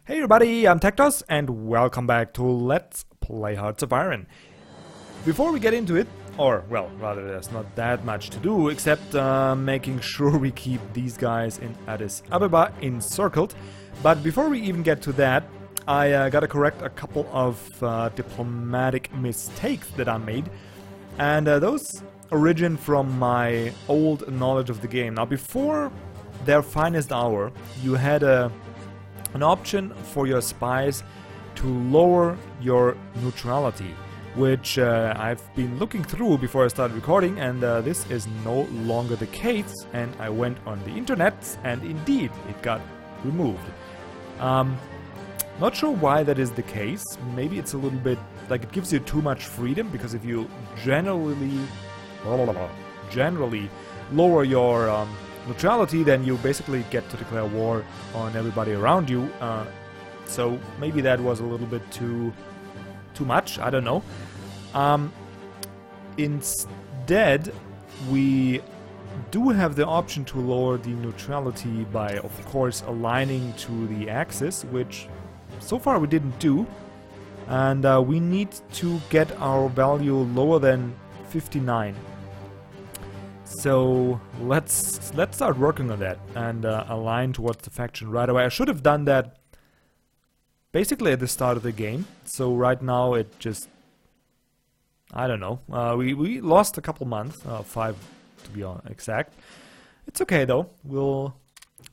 Hey everybody, I'm TecToss and welcome back to Let's Play Hearts of Iron. Before we get into it, or well, rather there's not that much to do except making sure we keep these guys in Addis Ababa encircled. But before we even get to that, I gotta correct a couple of diplomatic mistakes that I made. And those origin from my old knowledge of the game. Now before their finest hour, you had an option for your spies to lower your neutrality, which I've been looking through before I started recording, and this is no longer the case. And I went on the internet, and indeed it got removed. Not sure why that is the case. Maybe it's a little bit like it gives you too much freedom, because if you generally lower your neutrality, then you basically get to declare war on everybody around you. So maybe that was a little bit too much. I don't know. Instead, we do have the option to lower the neutrality by, of course, aligning to the axis, which so far we didn't do. And we need to get our value lower than 59. So let's start working on that and align towards the faction right away. I should have done that basically at the start of the game. So right now it just, I don't know. We lost a couple months, 5 to be exact. It's okay though. We'll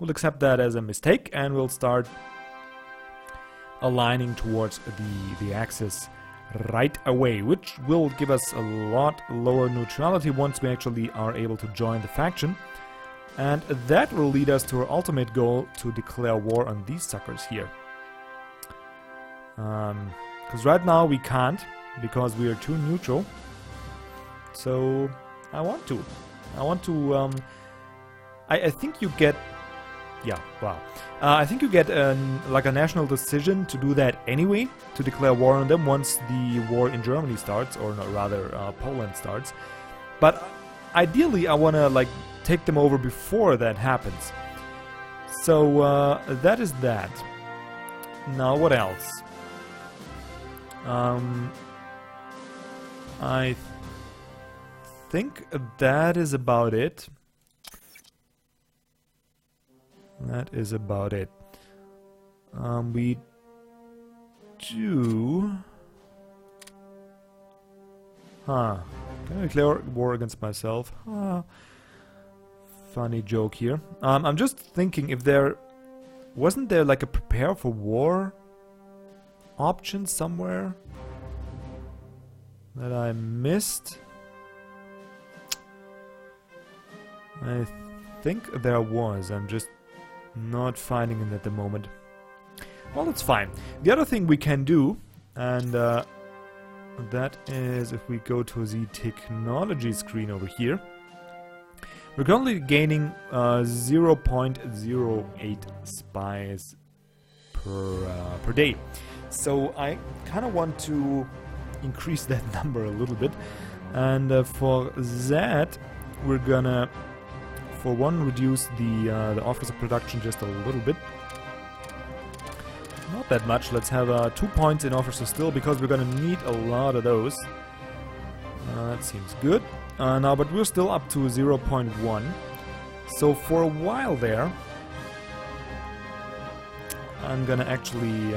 accept that as a mistake, and we'll start aligning towards the axis right away, which will give us a lot lower neutrality once we actually are able to join the faction. And that will lead us to our ultimate goal, to declare war on these suckers here. Because right now we can't, because we are too neutral. So I want to. I think you get... Yeah, wow. I think you get like a national decision to do that anyway, to declare war on them once the war in Germany starts, or no, rather Poland starts. But ideally I want to like take them over before that happens. So that is that. Now what else? I think that is about it. That is about it. We do... Can I declare war against myself? Funny joke here. I'm just thinking if there... Wasn't there like a prepare for war option somewhere that I missed? I think there was. I'm just not finding it at the moment. Well, that's fine. The other thing we can do, and that is if we go to the technology screen over here, we're currently gaining 0.08 spies per day. So I kind of want to increase that number a little bit, and for that we're gonna, for one, reduce the office of production just a little bit. Not that much. Let's have 2 points in officer still, because we're gonna need a lot of those. That seems good. Now, but we're still up to 0.1. So for a while there, I'm gonna actually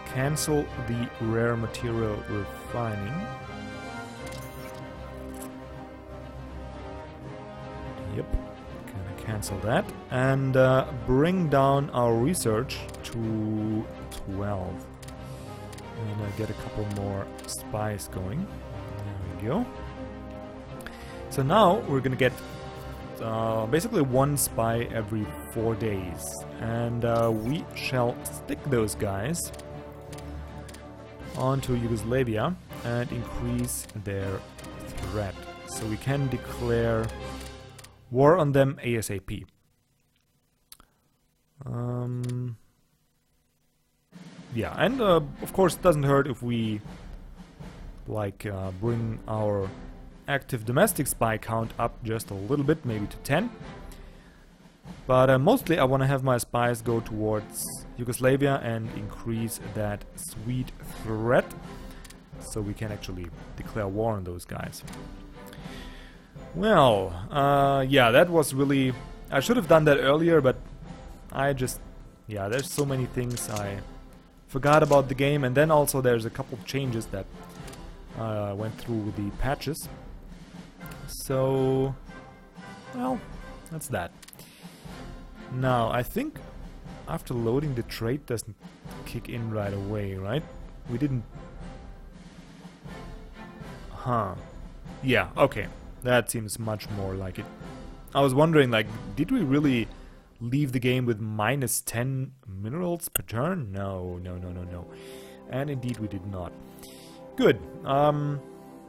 cancel the rare material refining. Yep, gonna cancel that and bring down our research to 12 and get a couple more spies going. There we go. So now we're gonna get basically 1 spy every 4 days, and we shall stick those guys onto Yugoslavia and increase their threat, so we can declare war on them ASAP. Yeah, and of course it doesn't hurt if we like bring our active domestic spy count up just a little bit, maybe to 10. But mostly I want to have my spies go towards Yugoslavia and increase that sweet threat, so we can actually declare war on those guys. Well, yeah, that was really... I should have done that earlier, but I just... Yeah, there's so many things I forgot about the game, and then also there's a couple of changes that went through with the patches. So, well, that's that. Now, I think after loading the trade doesn't kick in right away, right? We didn't... Huh. Yeah, okay. That seems much more like it. I was wondering, like, did we really leave the game with minus 10 minerals per turn? No, no, no, no, no. And indeed we did not. Good. I'm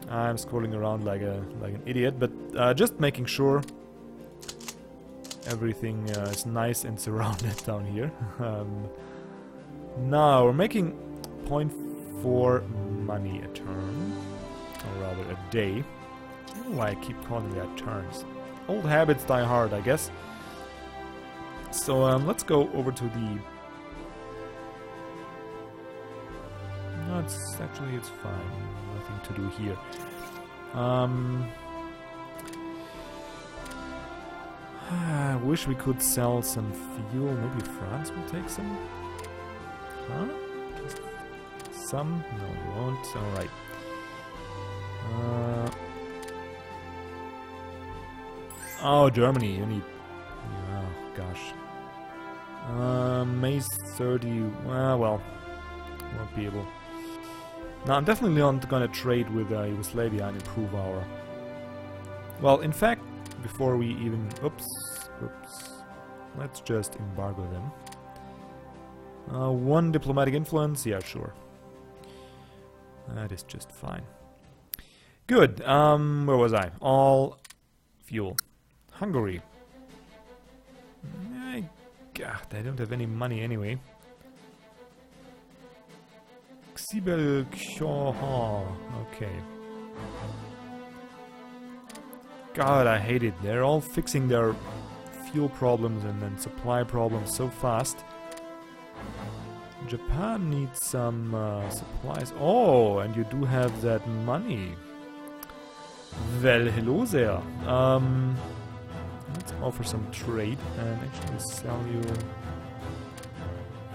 scrolling around like an idiot, but just making sure everything is nice and surrounded down here. Now we're making 0.4 money a turn, or rather a day. I don't know why I keep calling that turns. Old habits die hard, I guess. So let's go over to the... No, it's actually it's fine. Nothing to do here. I wish we could sell some fuel. Maybe France will take some. Huh? Just some? No, you won't. All right. Oh, Germany, you need... Oh, gosh. May 30... well, won't be able... No, I'm definitely not gonna trade with Yugoslavia and improve our... Well, in fact, before we even... Oops. Let's just embargo them. 1 diplomatic influence? Yeah, sure. That is just fine. Good. Where was I? All fuel. Hungary. God, they don't have any money anyway. Okay. God, I hate it. They're all fixing their fuel problems and then supply problems so fast. Japan needs some supplies. Oh, and you do have that money. Well, hello there. Let's offer some trade and actually sell you...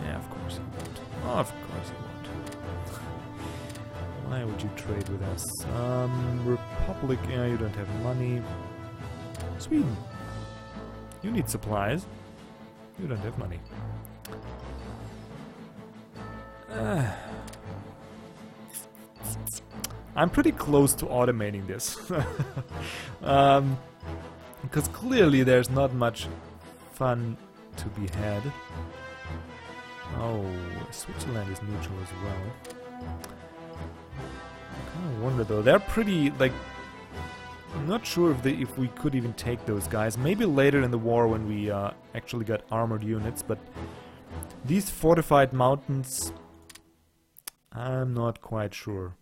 Yeah, of course you won't. Oh, of course you won't. Why would you trade with us? Republic, yeah, you don't have money. Sweden. You need supplies. You don't have money. I'm pretty close to automating this. Because clearly there's not much fun to be had. Oh, Switzerland is neutral as well. I kind of wonder though. They're pretty, like... I'm not sure if we could even take those guys. Maybe later in the war when we actually got armored units, but these fortified mountains... I'm not quite sure.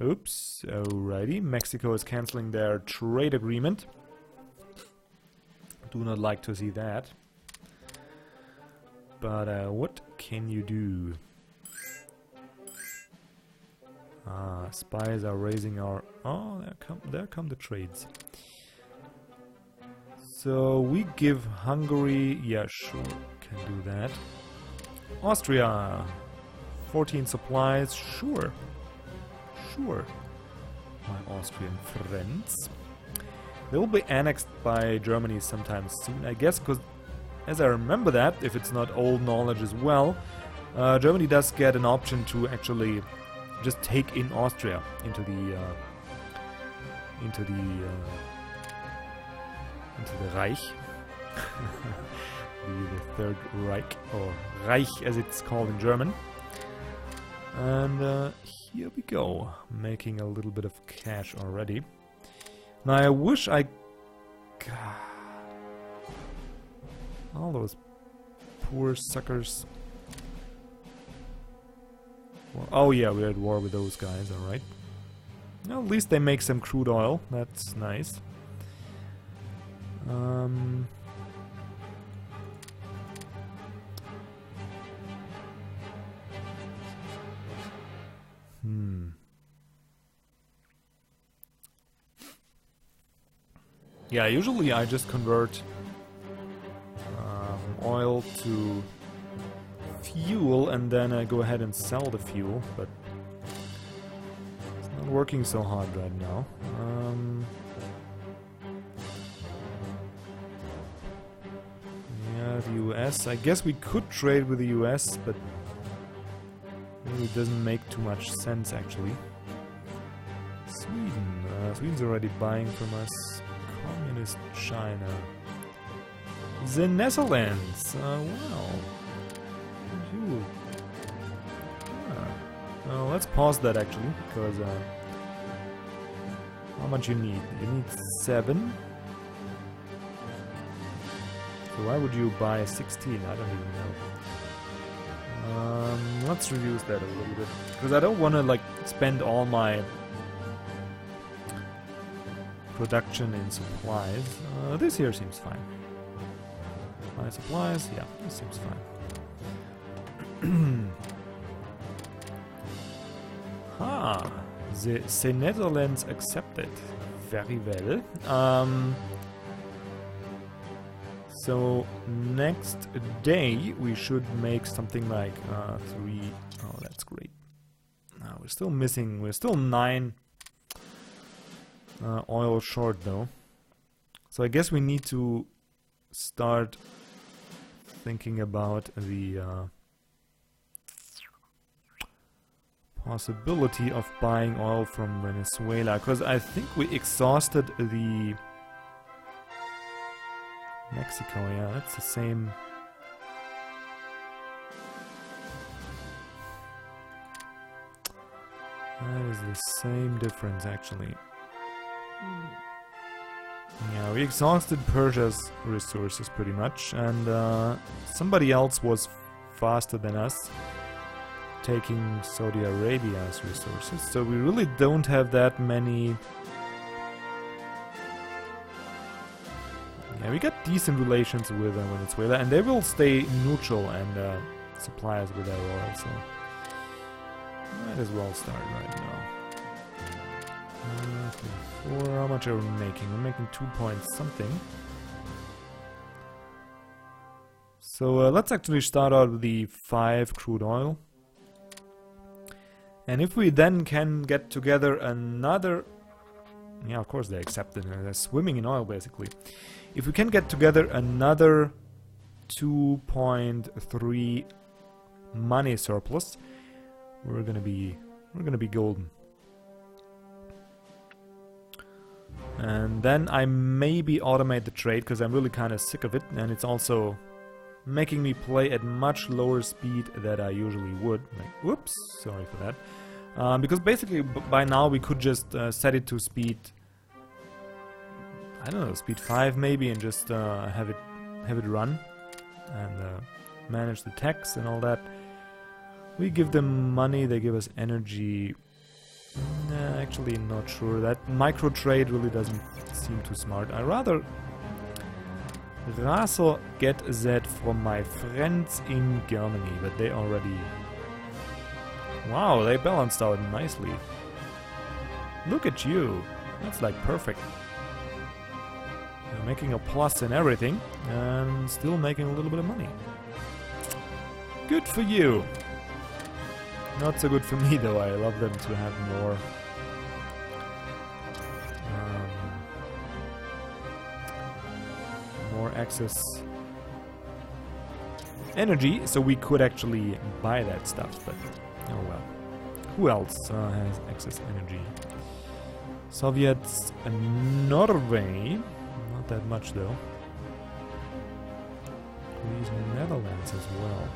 Oops, alrighty. Mexico is cancelling their trade agreement. Do not like to see that. But what can you do? Ah, spies are raising our... Oh, there come the trades. So we give Hungary... Yeah, sure, can do that. Austria, 14 supplies, sure. Sure. My Austrian friends. They will be annexed by Germany sometime soon, I guess, because as I remember that, if it's not old knowledge as well, Germany does get an option to actually just take in Austria into the Reich, the Third Reich, or Reich as it's called in German. And here we go, making a little bit of cash already. Now I wish I... God. All those poor suckers. Well, oh yeah, we're at war with those guys, alright. Well, at least they make some crude oil, that's nice. Yeah, usually I just convert oil to fuel and then I go ahead and sell the fuel, but it's not working so hard right now. Yeah, the US. I guess we could trade with the US, but maybe it doesn't make too much sense actually. Sweden. Sweden's already buying from us. Communist China. The Netherlands. Wow. You. Well, let's pause that actually, because how much you need? You need 7. So why would you buy 16? I don't even know. Let's reduce that a little bit, because I don't want to like spend all my production in supplies. This here seems fine. My supplies, yeah, this seems fine. The Netherlands accepted. Very well. So next day we should make something like 3. Oh, that's great. Now we're still missing. We're still 9 oil short though. So I guess we need to start thinking about the possibility of buying oil from Venezuela, because I think we exhausted the Mexico. Yeah, that's the same. That is the same difference actually. Yeah, we exhausted Persia's resources pretty much, and somebody else was faster than us, taking Saudi Arabia's resources. So we really don't have that many. Yeah, we got decent relations with Venezuela, and they will stay neutral and supply us with their oil, so might as well start right now. How much are we making? We're making 2 point something. So let's actually start out with the 5 crude oil. And if we then can get together another... Yeah, of course they accepted. They're swimming in oil, basically. If we can get together another 2.3 money surplus, we're gonna be golden. And then I maybe automate the trade, because I'm really kind of sick of it, and it's also making me play at much lower speed than I usually would. Like, whoops, sorry for that. Because basically by now we could just set it to speed, I don't know, speed 5 maybe, and just have it run and manage the techs and all that. We give them money, they give us energy. Nah, actually not sure. That micro trade really doesn't seem too smart. I rather get that from my friends in Germany, but they already... Wow, they balanced out nicely. Look at you. That's like perfect. They're making a plus in everything and still making a little bit of money. Good for you. Not so good for me though. I love them to have more access energy, so we could actually buy that stuff, but oh well. Who else has excess energy? Soviets and Norway. Not that much though. These Netherlands as well.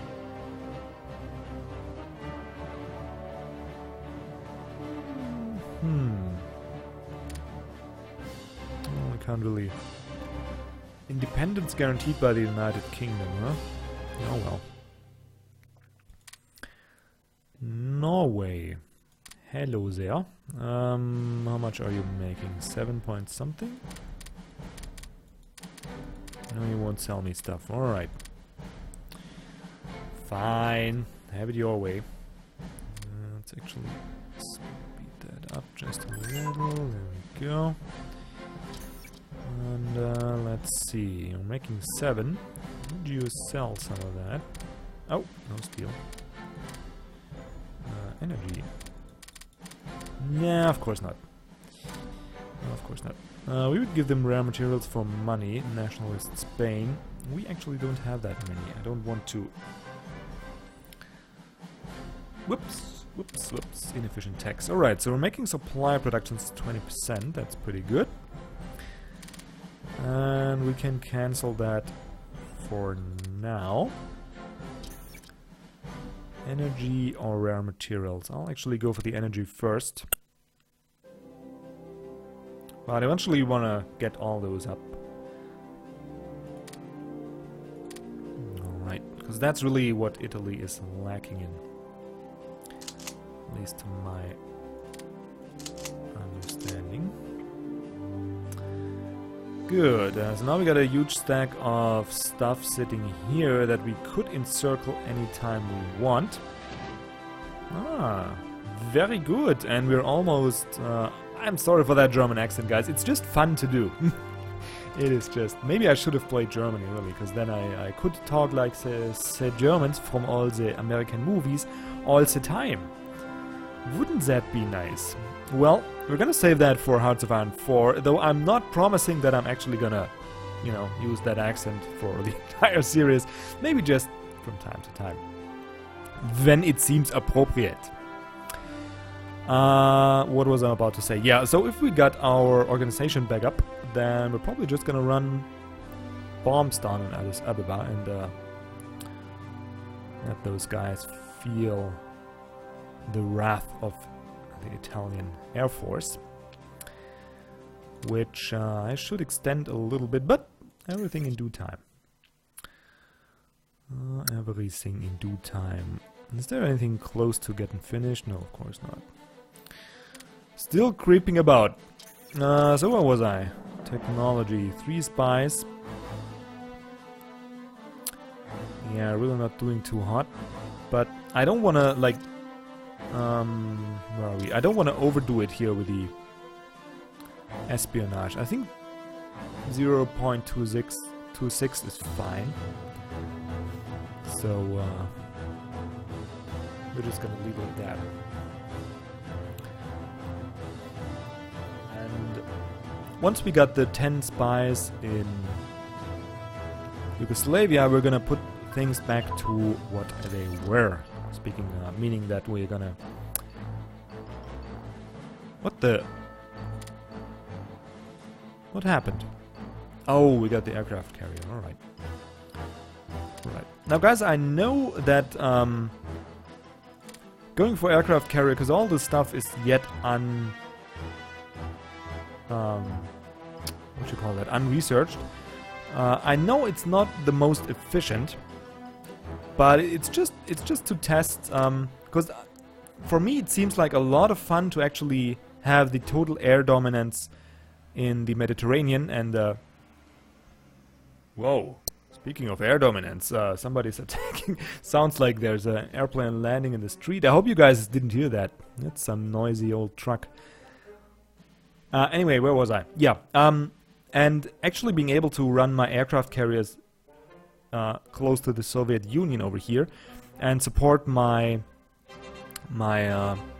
Well, I can't really... Independence guaranteed by the United Kingdom, huh? Oh well. Norway. Hello there. How much are you making? 7 point something? No, you won't sell me stuff. Alright. Fine. Have it your way. Let's actually speed that up just a little. There we go. And let's see, we're making 7. Would you sell some of that? Oh, no steel. Energy. Nah, of course not. No, of course not. We would give them rare materials for money. Nationalist Spain. We actually don't have that many. I don't want to... Whoops, whoops, whoops. Inefficient tax. Alright, so we're making supply productions 20%. That's pretty good. And we can cancel that for now. Energy or rare materials. I'll actually go for the energy first. But eventually you want to get all those up. Alright, because that's really what Italy is lacking in. At least to my understanding. Good, so now we got a huge stack of stuff sitting here that we could encircle anytime we want. Ah, very good, and we're almost... I'm sorry for that German accent, guys, it's just fun to do. It is just... Maybe I should have played Germany, really, because then I could talk like the Germans from all the American movies all the time. Wouldn't that be nice? Well, we're gonna save that for Hearts of Iron 4, though I'm not promising that I'm actually gonna, you know, use that accent for the entire series. Maybe just from time to time. When it seems appropriate. What was I about to say? Yeah, so if we got our organization back up, then we're probably just gonna run bombs down in Addis Ababa and let those guys feel the wrath of the Italian Air Force, which I should extend a little bit, but everything in due time. Everything in due time. Is there anything close to getting finished? No, of course not. Still creeping about. So where was I? Technology, 3 spies. Yeah, really not doing too hot, but I don't want to like... where are we? I don't want to overdo it here with the espionage. I think 0.26 is fine. So we're just gonna leave it at that. And once we got the 10 spies in Yugoslavia, we're gonna put things back to what they were. Speaking, meaning that we're gonna... What the... What happened? Oh, we got the aircraft carrier, alright. Alright. Now guys, I know that going for aircraft carrier, because all this stuff is yet what you call that? Unresearched. I know it's not the most efficient, but it's just to test, because for me it seems like a lot of fun to actually have the total air dominance in the Mediterranean. And whoa, speaking of air dominance, somebody's attacking. Sounds like there's an airplane landing in the street. I hope you guys didn't hear that. That's some noisy old truck. Anyway, where was I? Yeah, and actually being able to run my aircraft carriers close to the Soviet Union over here and support my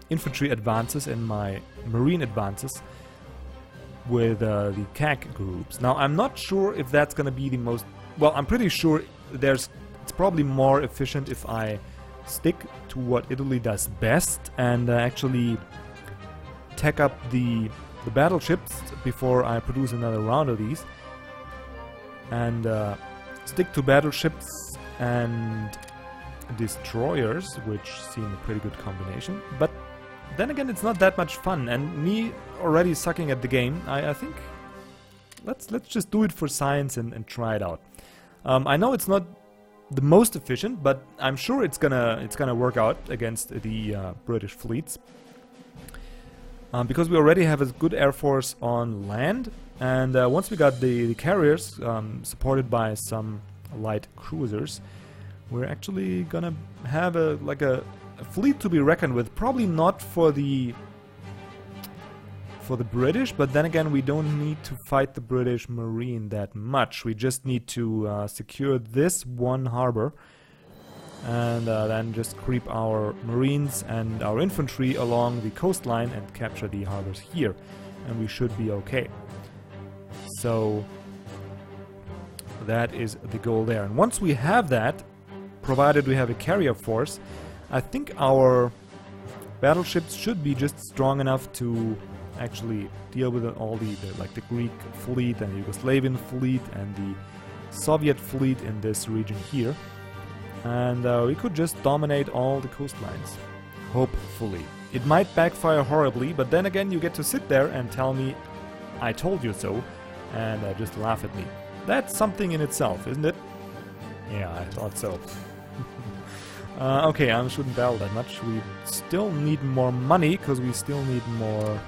infantry advances and my marine advances with the CAC groups. Now I'm not sure if that's gonna be the most... Well, I'm pretty sure it's probably more efficient if I stick to what Italy does best and actually tech up the battleships before I produce another round of these, and stick to battleships and destroyers, which seem a pretty good combination. But then again, it's not that much fun, and me already sucking at the game, I think let's just do it for science and try it out. I know it's not the most efficient, but I'm sure it's gonna work out against the British fleets. Because we already have a good air force on land, and once we got the carriers supported by some light cruisers, we're actually gonna have a fleet to be reckoned with. Probably not for the for the British, but then again we don't need to fight the British Marine that much. We just need to secure this one harbor and then just creep our Marines and our infantry along the coastline and capture the harbors here, and we should be okay. So that is the goal there, and once we have that, provided we have a carrier force, I think our battleships should be just strong enough to actually deal with all the like the Greek fleet and the Yugoslavian fleet and the Soviet fleet in this region here, and we could just dominate all the coastlines, hopefully. It might backfire horribly, but then again you get to sit there and tell me I told you so, and just laugh at me. That's something in itself, isn't it? Yeah, I thought so. Okay, I shouldn't battle that much. We still need more money, because we still need more...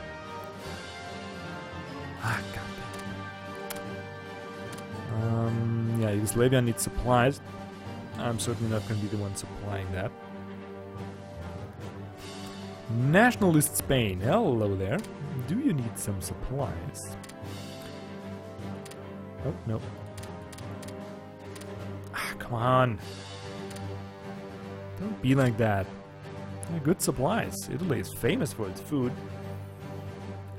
Ah, god. Yeah, Yugoslavia needs supplies. I'm certainly not going to be the one supplying that. Nationalist Spain, hello there. Do you need some supplies? Oh, no. Ah, come on. Don't be like that. Yeah, good supplies. Italy is famous for its food.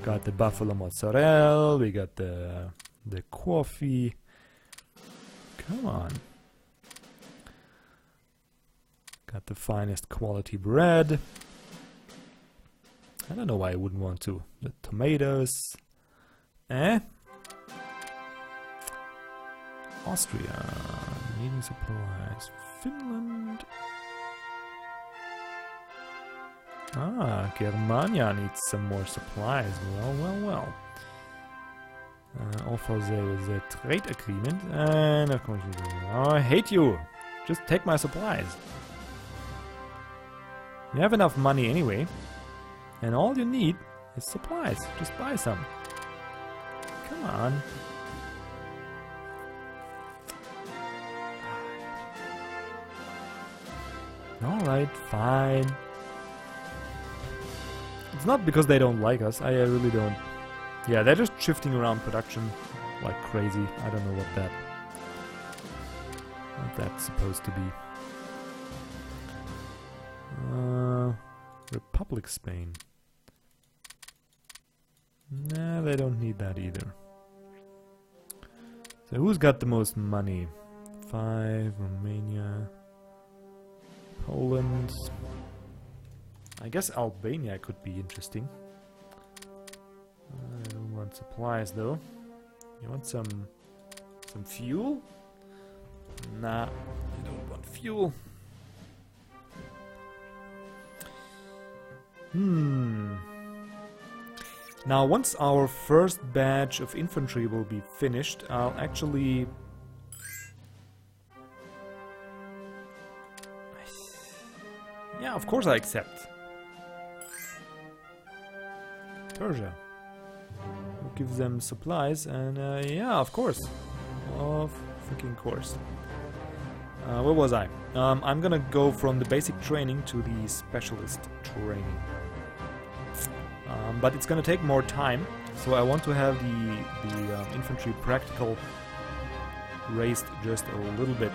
Got the buffalo mozzarella, we got the coffee. Come on. Got the finest quality bread. I don't know why I wouldn't want to. The tomatoes. Austria. Needing supplies. Finland. Ah, Germania needs some more supplies. Well. Offer the trade agreement. And of course, oh, I hate you. Just take my supplies. You have enough money anyway. And all you need is supplies. Just buy some. Come on. Alright, fine. It's not because they don't like us, I really don't. Yeah, they're just shifting around production like crazy. I don't know what that's supposed to be. Republic Spain. Nah, they don't need that either. So who's got the most money? 5, Romania, Poland. I guess Albania could be interesting. I don't want supplies though. You want some fuel? Nah, I don't want fuel. Now, once our first batch of infantry will be finished, I'll actually... Yeah, of course I accept. Persia. We'll give them supplies and yeah, of course. Of freaking course. Where was I? I'm gonna go from the basic training to the specialist training. But it's gonna take more time, so I want to have the infantry practical raised just a little bit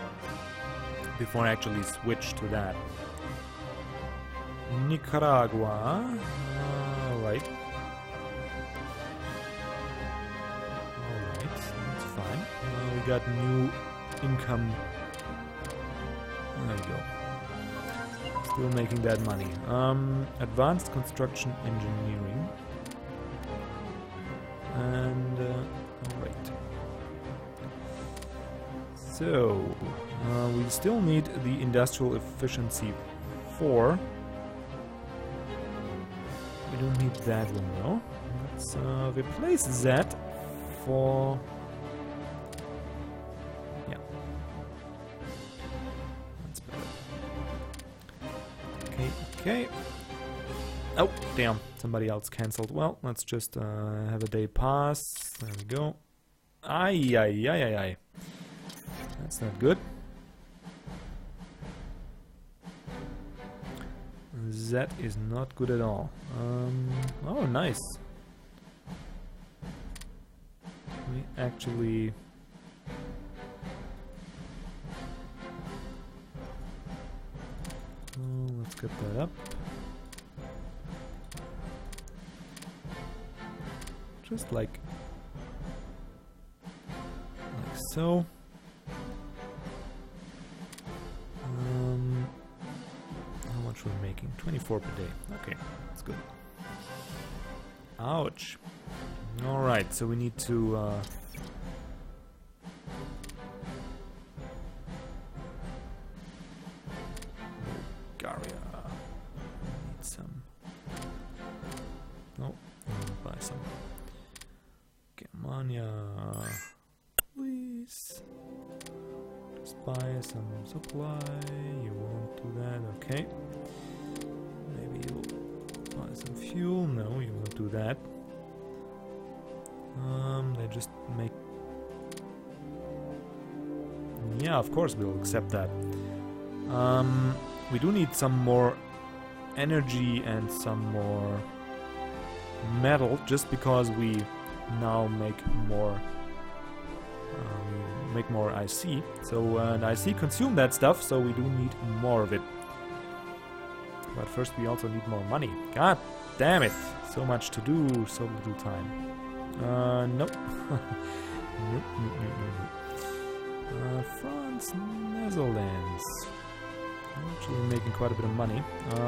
before I actually switch to that. Nicaragua. Alright. Alright, that's fine. We got new income. There we go. Still making that money. Advanced construction engineering. And alright. So we still need the industrial efficiency 4. We don't need that one though. Let's replace that for... Yeah. That's better. Okay. Oh, damn. Somebody else cancelled. Well, let's just have a day pass. There we go. Ay. That's not good. That is not good at all. Oh, nice. we actually... let's get that up. Just like so. How much we're making? 24 per day. Okay, that's good. Ouch. Alright, so we need to Bulgaria. Need some. No, buy some. Germania. Please. Just buy some supply. You won't do that, okay. Maybe you'll buy some fuel. No, you won't do that. They just make... Yeah, of course we'll accept that. We do need some more energy and some more metal, just because we now make more IC. So and IC consume that stuff, so we do need more of it. But first we also need more money. God damn it! So much to do, so little time. Nope. Nope. France, Netherlands. I'm actually making quite a bit of money.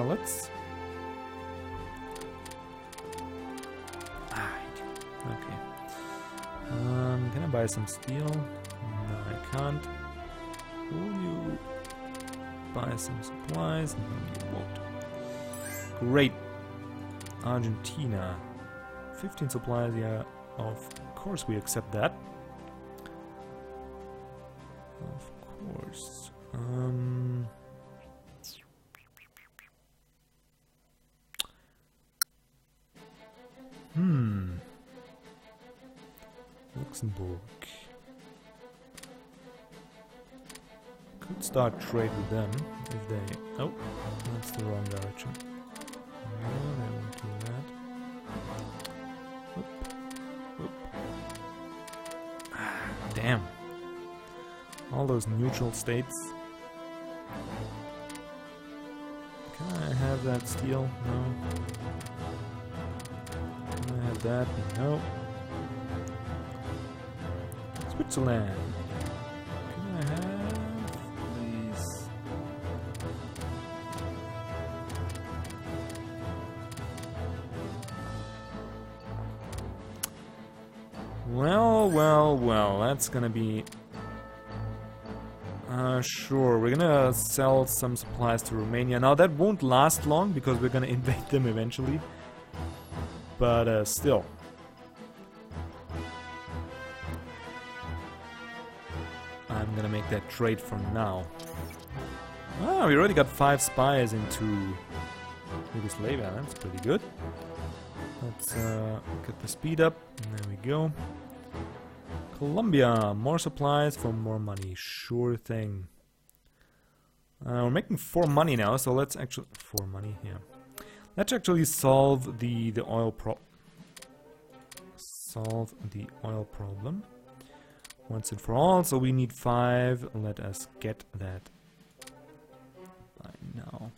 Let's... Okay. Can I buy some steel? No, I can't. Will you buy some supplies? No, you won't. Great. Argentina. 15 supplies, yeah. Of course we accept that. Of course. Luxembourg. Could start trade with them if they... Oh, that's the wrong direction. No, they won't do that. Whoop. Whoop. Ah, damn. All those neutral states. Can I have that steel? No. Can I have that? No. Switzerland. Can I have, please? Well, that's gonna be... sure, we're gonna sell some supplies to Romania. Now that won't last long, because we're gonna invade them eventually. But, still. I'm gonna make that trade for now. Ah, we already got 5 spies into Yugoslavia, that's pretty good. Let's get the speed up, there we go. Colombia, more supplies for more money, sure thing. We're making 4 money now, so let's actually... 4 money, yeah. Let's actually solve the oil problem once and for all. So we need 5. Let us get that by now.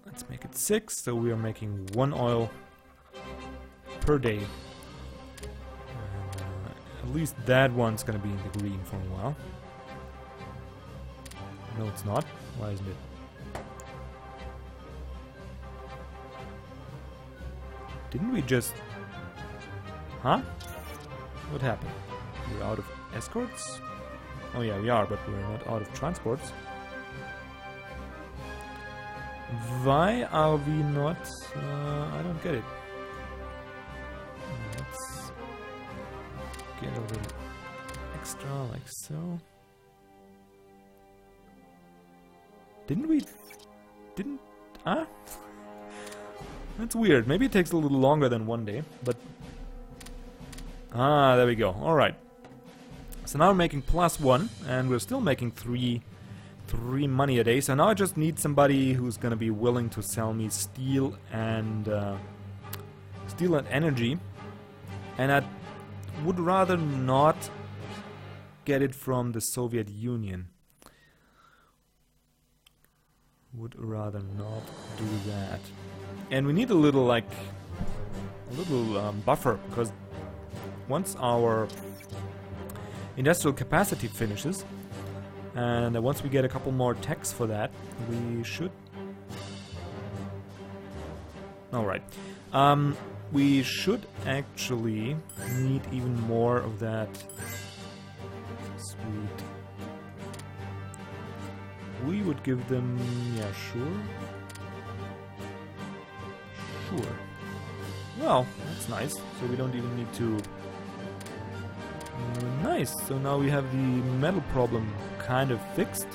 Let's make it 6. So we are making 1 oil per day. At least that one's gonna be in the green for a while. No, it's not. Why isn't it? Didn't we just... Huh? What happened? We're out of escorts? Oh yeah, we are, but we're not out of transports. Why are we not... I don't get it. Let's get a little extra, like so. Didn't we... Didn't... Huh? That's weird. Maybe it takes a little longer than 1 day, but... Ah, there we go. Alright. So now we're making +1, and we're still making 3 money a day. So now I just need somebody who's gonna be willing to sell me steel and steel and energy, and I would rather not get it from the Soviet Union. Would rather not do that. And we need a little, like, buffer, because once our industrial capacity finishes, and once we get a couple more techs for that, we should... Alright. We should actually need even more of that. Sweet. We would give them... yeah, sure. Sure. Well, that's nice. So we don't even need to... nice. So now we have the metal problem kind of fixed.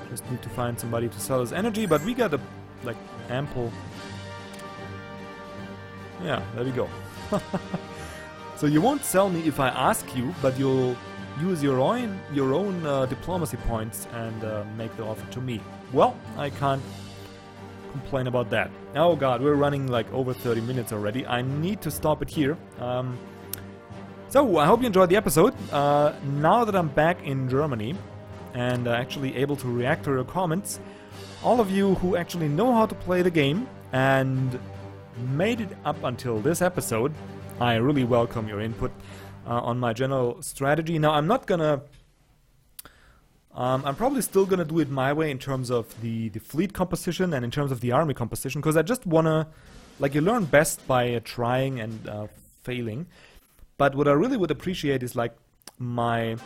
Just need to find somebody to sell us energy, but we got a, like, ample... yeah, there we go. So you won't sell me if I ask you, but you'll use your own diplomacy points and make the offer to me. Well, I can't complain about that. Oh god, we're running like over 30 minutes already. I need to stop it here. So I hope you enjoyed the episode. Now that I'm back in Germany and actually able to react to your comments, all of you who actually know how to play the game and made it up until this episode, I really welcome your input on my general strategy. Now, I'm not gonna... I'm probably still gonna do it my way in terms of the fleet composition and in terms of the army composition, because I just wanna... like, you learn best by trying and failing. But what I really would appreciate is, like, my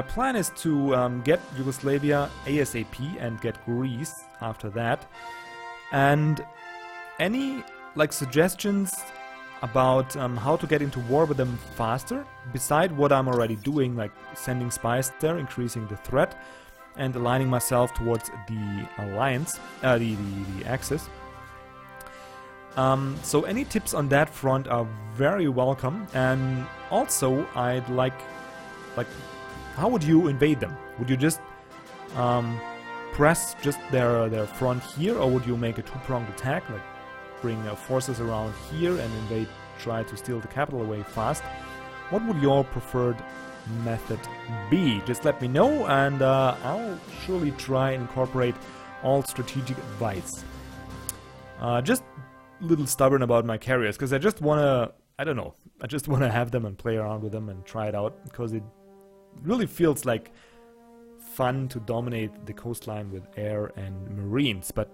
plan is to get Yugoslavia ASAP and get Greece after that. And any, like, suggestions about how to get into war with them faster, beside what I'm already doing, like sending spies there, increasing the threat, and aligning myself towards the alliance, the Axis. So any tips on that front are very welcome. And also, I'd like, how would you invade them? Would you just press just their front here, or would you make a two-pronged attack, like bring forces around here and invade, try to steal the capital away fast? What would your preferred method be? Just let me know, and I'll surely try and incorporate all strategic advice. Just a little stubborn about my carriers, because I just want to, I don't know, I just want to have them and play around with them and try it out, because it really feels like fun to dominate the coastline with air and marines, but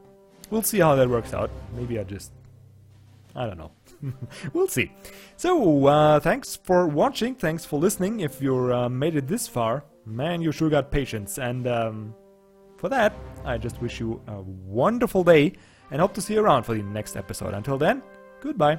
we'll see how that works out. Maybe I don't know. We'll see. So, thanks for watching, thanks for listening. If you made it this far, man, you sure got patience. And for that, I just wish you a wonderful day and hope to see you around for the next episode. Until then, goodbye.